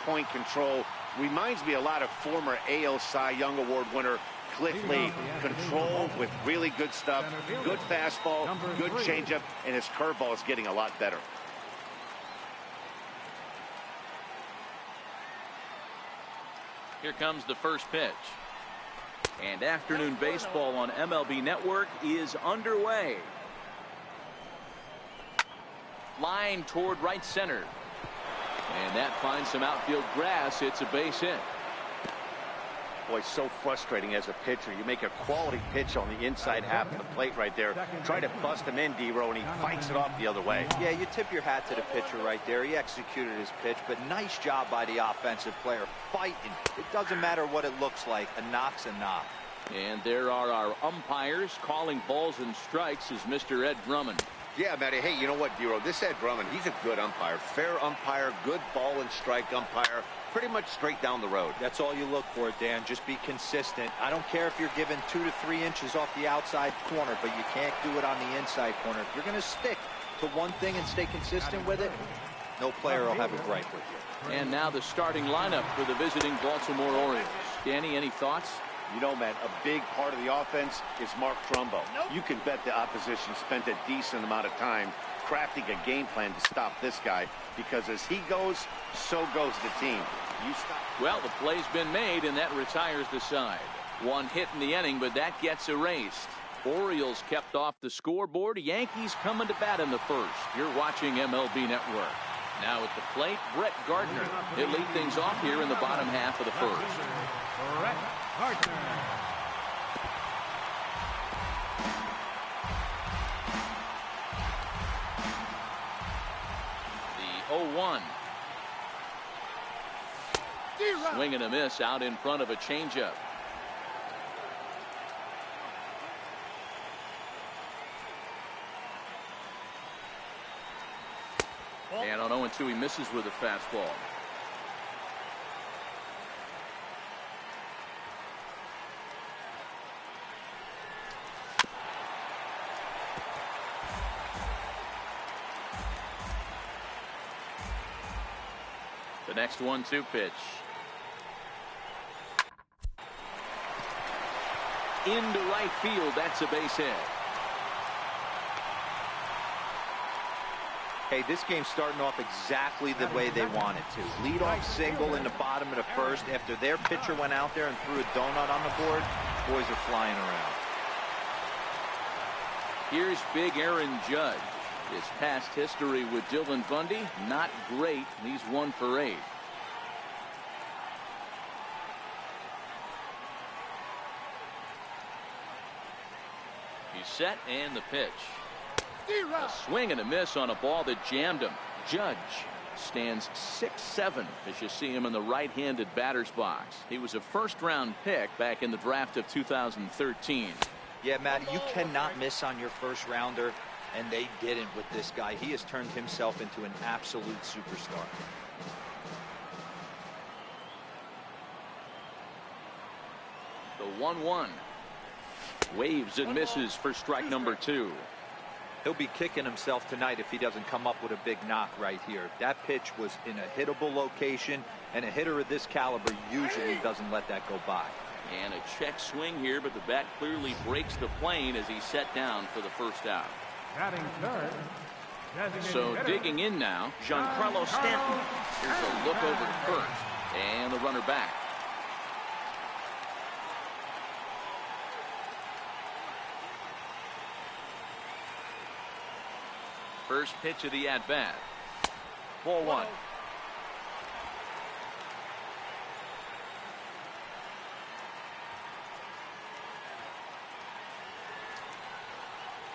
point control. Reminds me a lot of former AL Cy Young Award winner Cliff Lee. Control with really good stuff, good fastball, good changeup, and his curveball is getting a lot better. Here comes the first pitch. And afternoon baseball on MLB Network is underway. Line toward right center. And that finds some outfield grass. It's a base hit. Boy, so frustrating as a pitcher. You make a quality pitch on the inside half of the plate right there. Try to bust him in, D-Row, and he fights it off the other way. Yeah, you tip your hat to the pitcher right there. He executed his pitch, but nice job by the offensive player. Fighting. It doesn't matter what it looks like. A knock's a knock. And there are our umpires calling balls and strikes as Mr. Ed Drummond. Yeah, Matty. Hey, you know what, D-Row? This Ed Drummond, he's a good umpire. Fair umpire, good ball and strike umpire. Pretty much straight down the road. That's all you look for, Dan. Just be consistent. I don't care if you're given 2 to 3 inches off the outside corner, but you can't do it on the inside corner. If you're going to stick to one thing and stay consistent with it, no player will have a gripe with you. And now the starting lineup for the visiting Baltimore Orioles. Danny, any thoughts? You know, man, a big part of the offense is Mark Trumbo. You can bet the opposition spent a decent amount of time crafting a game plan to stop this guy, because as he goes, so goes the team. Well, the play's been made, and that retires the side. One hit in the inning, but that gets erased. Orioles kept off the scoreboard. Yankees coming to bat in the first. You're watching MLB Network. Now at the plate, Brett Gardner. He'll lead things off here in the bottom half of the first. Brett Gardner. The 0-1. Swing and a miss out in front of a changeup. And on 0-2, he misses with a fastball. The next 1-2 pitch. Into right field. That's a base hit. Hey, this game's starting off exactly the way they want it to. Lead-off single in the bottom of the first. After their pitcher went out there and threw a donut on the board, boys are flying around. Here's big Aaron Judge. His past history with Dylan Bundy, not great. He's 1 for 8. He's set, and the pitch. A swing and a miss on a ball that jammed him. Judge stands 6'7" as you see him in the right-handed batter's box. He was a first-round pick back in the draft of 2013. Yeah, Matty, you cannot miss on your first rounder, and they didn't with this guy. He has turned himself into an absolute superstar. The 1-1. Waves and misses for strike number 2. He'll be kicking himself tonight if he doesn't come up with a big knock right here. That pitch was in a hittable location, and a hitter of this caliber usually doesn't let that go by. And a check swing here, but the bat clearly breaks the plane as he's set down for the first out. Batting third. So digging in now, Giancarlo Stanton. Here's a look over to first, and the runner back. First pitch of the at-bat. Ball 1.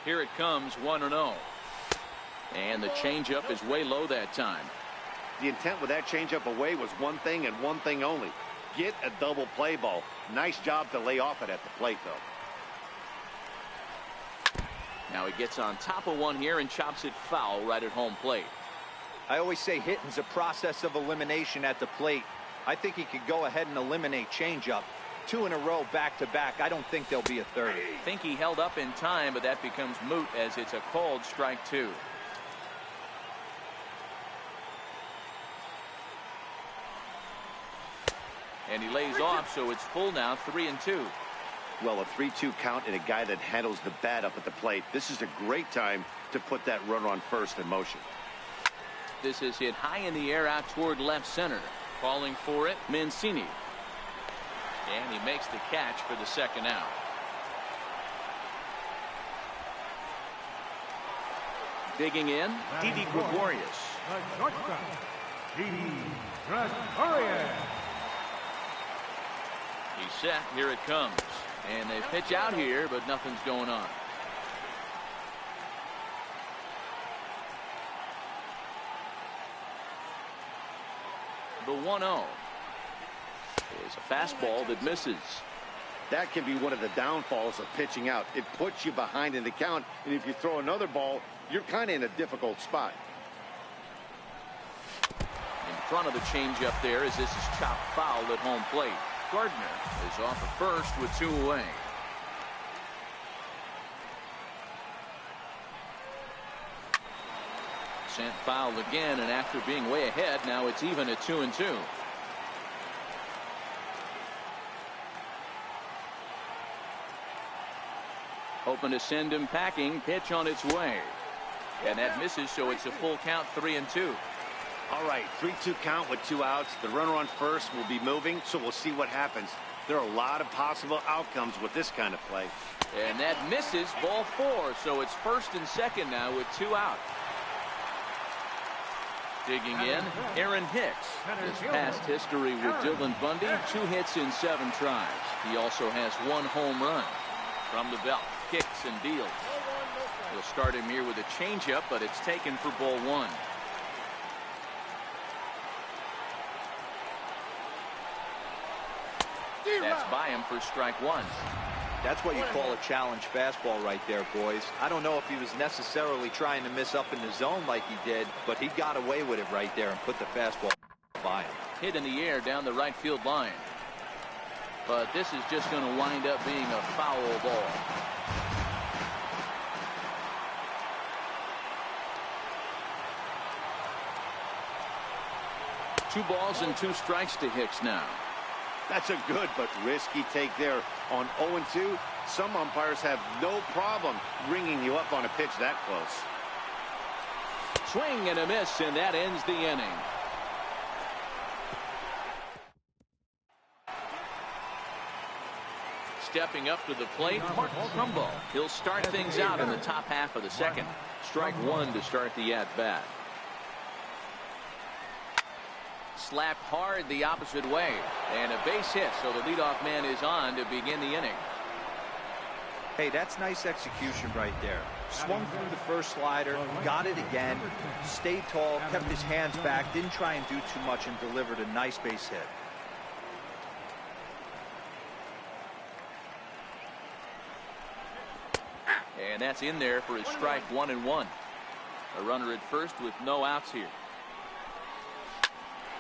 Here it comes, 1-0. And the changeup is way low that time. The intent with that changeup away was one thing and one thing only. Get a double play ball. Nice job to lay off it at the plate, though. Now he gets on top of one here and chops it foul right at home plate. I always say hitting's a process of elimination at the plate. I think he could go ahead and eliminate changeup. 2 in a row back-to-back. I don't think there'll be a third. I think he held up in time, but that becomes moot as it's a called strike 2. And he lays off, so it's full now, 3-2. Well, a 3-2 count and a guy that handles the bat up at the plate. This is a great time to put that runner on first in motion. This is hit high in the air out toward left center. Calling for it, Mancini. And he makes the catch for the second out. Digging in, Didi Gregorius. The shortstop, Didi Gregorius. He's set. Here it comes. And they pitch out here, but nothing's going on. The 1-0 is a fastball that misses. That can be one of the downfalls of pitching out. It puts you behind in the count, and if you throw another ball, you're kind of in a difficult spot. In front of the changeup there as this is chopped foul at home plate. Gardner is off at first with 2 away. Sent foul again, and after being way ahead, now it's even at 2-2. Hoping to send him packing. Pitch on its way. And that misses, so it's a full count, 3-2. All right, 3-2 count with 2 outs. The runner on first will be moving, so we'll see what happens. There are a lot of possible outcomes with this kind of play. And that misses, ball 4, so it's first and second now with 2 out. Digging in, Aaron Hicks. His past history with Dylan Bundy, 2 hits in 7 tries. He also has 1 home run. From the belt, kicks and deals. He'll start him here with a changeup, but it's taken for ball 1. That's by him for strike 1. That's what you call a challenge fastball right there, boys. I don't know if he was necessarily trying to miss up in the zone like he did, but he got away with it right there and put the fastball by him. Hit in the air down the right field line. But this is just going to wind up being a foul ball. Two balls and 2 strikes to Hicks now. That's a good but risky take there. On 0-2, some umpires have no problem ringing you up on a pitch that close. Swing and a miss, and that ends the inning. Stepping up to the plate, Mark Trumbo. He'll start things out in the top half of the second. Strike 1 to start the at-bat. Slapped hard the opposite way, and a base hit, so the leadoff man is on to begin the inning. Hey, that's nice execution right there. Swung through the first slider, got it again, stayed tall, kept his hands back, didn't try and do too much, and delivered a nice base hit. And that's in there for his strike 1-1. A runner at first with no outs here.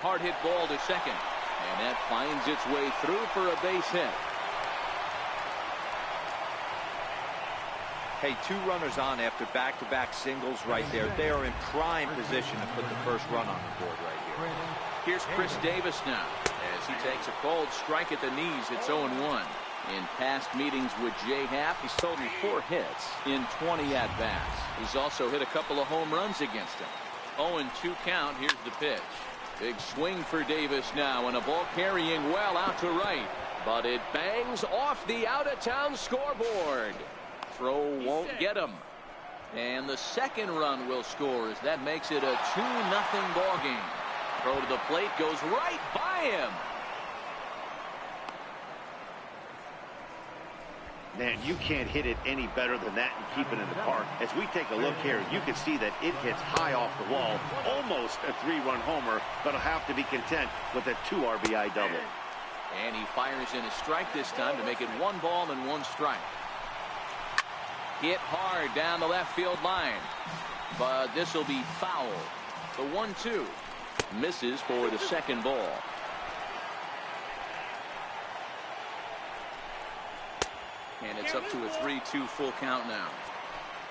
Hard hit ball to second, and that finds its way through for a base hit. Hey, 2 runners on after back-to-back singles right there. They are in prime position to put the first run on the board right here. Here's Chris Davis now as he takes a cold strike at the knees. It's 0-1. In past meetings with Jay Happ, he's totaled 4 hits in 20 at-bats. He's also hit a couple of home runs against him. 0-2 count. Here's the pitch. Big swing for Davis now, and a ball carrying well out to right. But it bangs off the out-of-town scoreboard. Throw won't get him. And the second run will score as that makes it a 2-0 ball game. Throw to the plate goes right by him. Man, you can't hit it any better than that and keep it in the park. As we take a look here, you can see that it hits high off the wall. Almost a 3-run homer, but he'll have to be content with a 2 RBI double. And he fires in a strike this time to make it 1 ball and 1 strike. Hit hard down the left field line. But this will be foul. The 1-2 misses for the second ball. And it's up to a 3-2 full count now.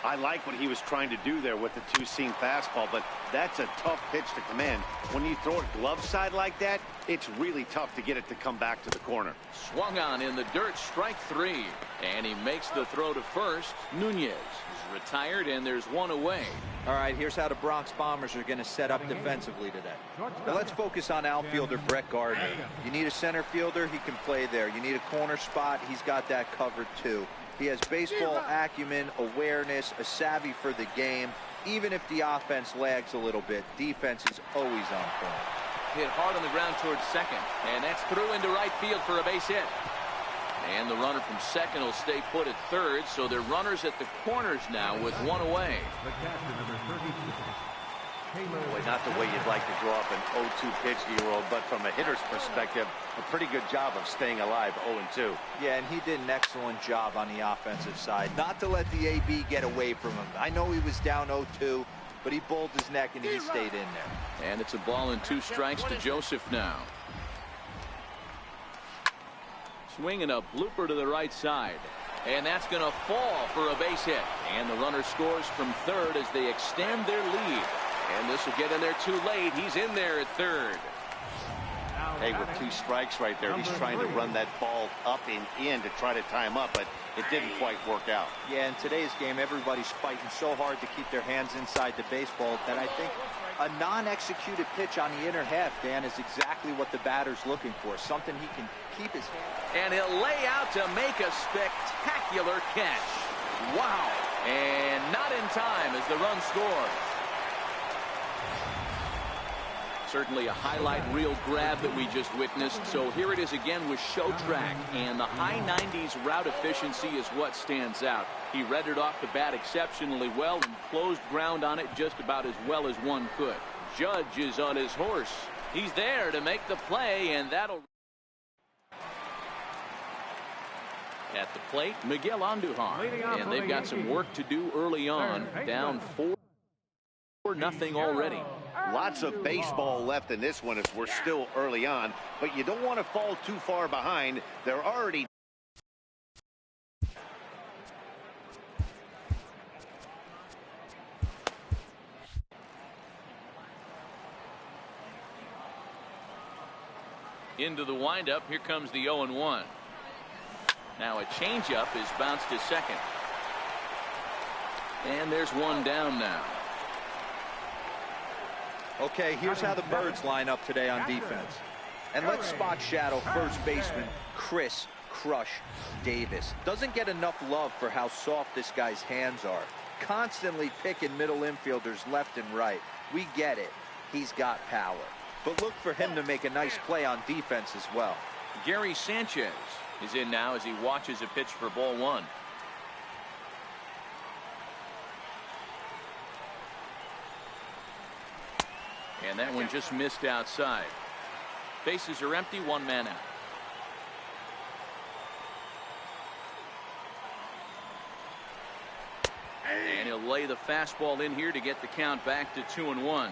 I like what he was trying to do there with the two-seam fastball, but that's a tough pitch to command. When you throw it glove side like that, it's really tough to get it to come back to the corner. Swung on in the dirt, strike 3. And he makes the throw to first. Nunez is retired, and there's one away. All right, here's how the Bronx Bombers are going to set up defensively today. Now let's focus on outfielder Brett Gardner. You need a center fielder, he can play there. You need a corner spot, he's got that covered too. He has baseball acumen, awareness, a savvy for the game. Even if the offense lags a little bit, defense is always on point. Hit hard on the ground towards second, and that's through into right field for a base hit. And the runner from second will stay put at third, so they're runners at the corners now with one away. Boy, not the way you'd like to draw up an 0-2 pitch to your old, but from a hitter's perspective, a pretty good job of staying alive 0-2. Yeah, and he did an excellent job on the offensive side. Not to let the AB get away from him. I know he was down 0-2, but he bowled his neck and he stayed in there. And it's a ball and 2 strikes to Joseph now. Swinging a blooper to the right side. And that's going to fall for a base hit. And the runner scores from third as they extend their lead. And this will get in there too late. He's in there at third. Hey, with 2 strikes right there, he's trying to run that ball up and in to try to tie him up, but it didn't quite work out. Yeah, in today's game, everybody's fighting so hard to keep their hands inside the baseball that I think a non-executed pitch on the inner half, Dan, is exactly what the batter's looking for. Something he can keep his hand. And he'll lay out to make a spectacular catch. Wow. And not in time as the run scores. Certainly a highlight reel grab that we just witnessed. So here it is again with Show Track. And the high 90s route efficiency is what stands out. He read it off the bat exceptionally well and closed ground on it just about as well as one could. Judge is on his horse. He's there to make the play, and that'll... At the plate, Miguel Andujar. And they've got some work to do early on. Down 4-0 already. Lots of baseball left in this one as we're still early on, but you don't want to fall too far behind. They're already into the windup. Here comes the 0-1. Now a changeup is bounced to second. And there's one down now. Okay, here's how the Birds line up today on defense. And let's spot shadow first baseman Chris Crush Davis. Doesn't get enough love for how soft this guy's hands are. Constantly picking middle infielders left and right. We get it. He's got power. But look for him to make a nice play on defense as well. Gary Sanchez is in now as he watches a pitch for ball 1. And that one just missed outside. Bases are empty, 1 man out. And he'll lay the fastball in here to get the count back to 2-1.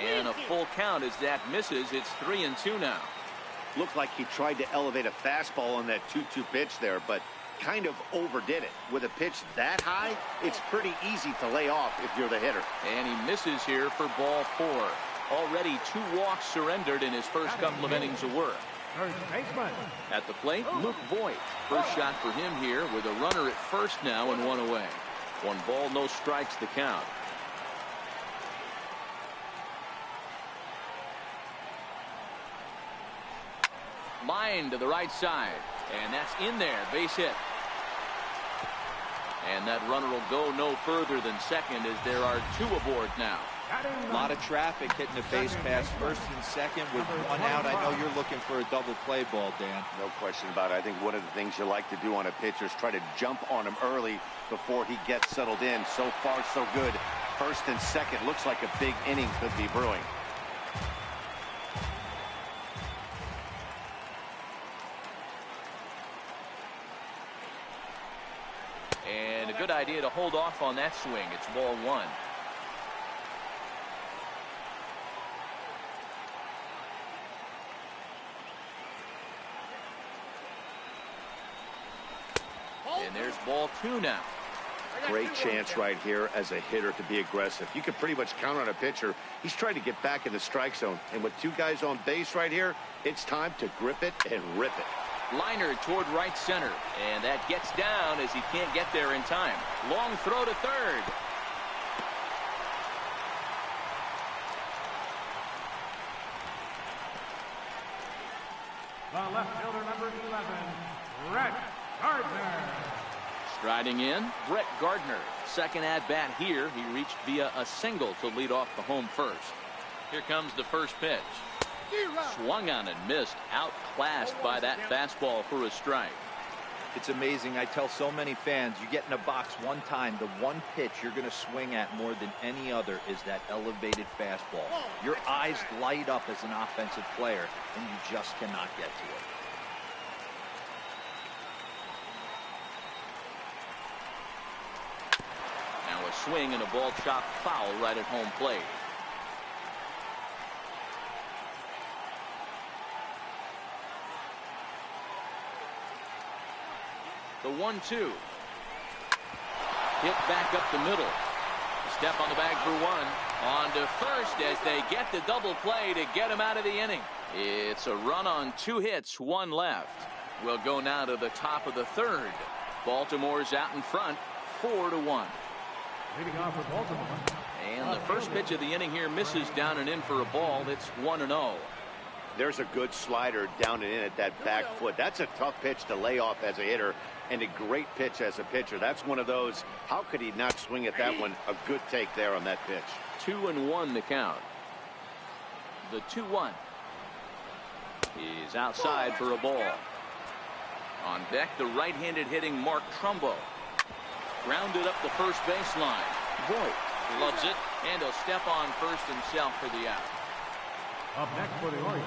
And a full count as that misses. It's 3-2 now. looked like he tried to elevate a fastball on that 2-2 pitch there, but kind of overdid it. With a pitch that high, it's pretty easy to lay off if you're the hitter. And he misses here for ball 4. Already 2 walks surrendered in his first couple of innings of work. At the plate, Luke Voigt. First shot for him here with a runner at first now and 1 away. 1 ball, no strikes the count. Line to the right side, and that's in there, base hit. And that runner will go no further than second as there are 2 aboard now. A lot of traffic hitting the base pass first and second with 1 out. I know you're looking for a double play ball, Dan. No question about it. I think one of the things you like to do on a pitcher is try to jump on him early before he gets settled in. So far, so good. First and second, looks like a big inning could be brewing. good idea to hold off on that swing. It's ball one. And there's ball two now. Great chance right here as a hitter to be aggressive. You can pretty much count on a pitcher. He's trying to get back in the strike zone. And with two guys on base right here, it's time to grip it and rip it. Liner toward right center. And that gets down as he can't get there in time. Long throw to third. The left fielder, number 11, Brett Gardner. Striding in, Brett Gardner. Second at bat here. He reached via a single to lead off the home first. Here comes the first pitch. Swung on and missed. Outclassed by that fastball for a strike. It's amazing. I tell so many fans, you get in a box one time, the one pitch you're going to swing at more than any other is that elevated fastball. Your eyes light up as an offensive player, and you just cannot get to it. Now a swing and a ball chopped foul right at home plate. The 1-2. Hit back up the middle. Step on the bag for one. On to first as they get the double play to get him out of the inning. It's a run on 2 hits, 1 left. We'll go now to the top of the third. Baltimore's out in front, 4-1. Leading off for Baltimore. And the first pitch of the inning here misses down and in for a ball. It's 1-0. There's a good slider down and in at that back foot. That's a tough pitch to lay off as a hitter, and a great pitch as a pitcher. That's one of those, how could he not swing at that one? A good take there on that pitch. 2-1 the count. The 2-1 is outside for a ball. On deck, the right-handed hitting Mark Trumbo. Grounded up the first baseline. Voigt loves it, and he'll step on first himself for the out. Up next for the Orioles.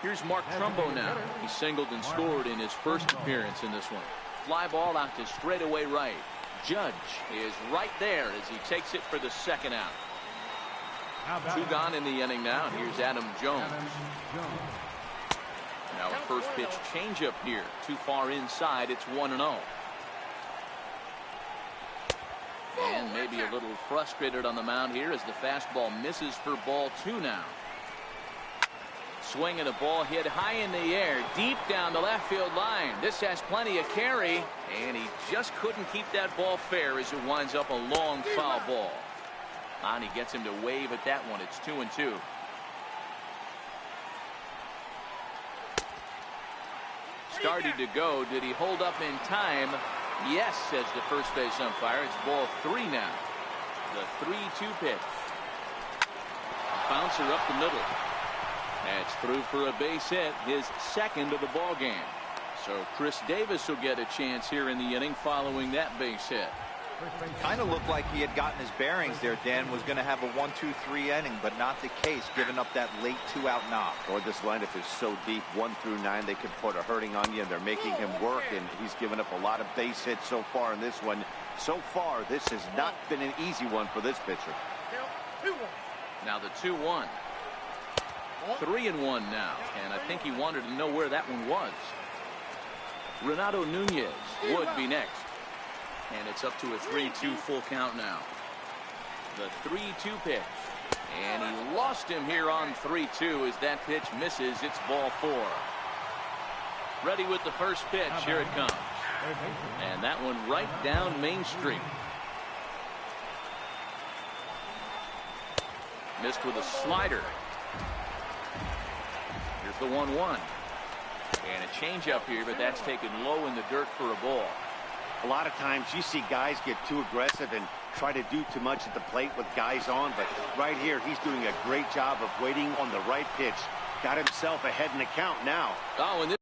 Here's Mark Trumbo now. He singled and scored in his first appearance in this one. Fly ball out to straightaway right. Judge is right there as he takes it for the second out. 2 gone in the inning now. Here's Adam Jones. Now a first pitch changeup here. Too far inside. It's 1-0. And maybe a little frustrated on the mound here as the fastball misses for ball 2 now. Swing and a ball hit high in the air, deep down the left field line. This has plenty of carry, and he just couldn't keep that ball fair as it winds up a long foul ball. And he gets him to wave at that one. It's 2-2. Started to go. Did he hold up in time? Yes, says the first base umpire. It's ball 3 now. The 3-2 pitch. Bouncer up the middle. That's through for a base hit, his second of the ball game. So Chris Davis will get a chance here in the inning following that base hit. Kind of looked like he had gotten his bearings there. Dan was going to have a 1-2-3 inning, but not the case, giving up that late 2-out knock. Or this lineup is so deep, 1 through 9, they could put a hurting on you, and they're making him work, and he's given up a lot of base hits so far in this one. So far, this has not been an easy one for this pitcher. Now the 2-1. 3-1 now, and I think he wanted to know where that one was. Renato Nunez would be next, and it's up to a 3-2 full count now. The 3-2 pitch, and he lost him here on 3-2 as that pitch misses. It's ball 4. Ready with the first pitch. Here it comes, and that one right down Main Street. Missed with a slider. Here's the 1-1. And a changeup here, but that's taken low in the dirt for a ball. A lot of times you see guys get too aggressive and try to do too much at the plate with guys on, but right here he's doing a great job of waiting on the right pitch. Got himself ahead in the count now. Oh, and this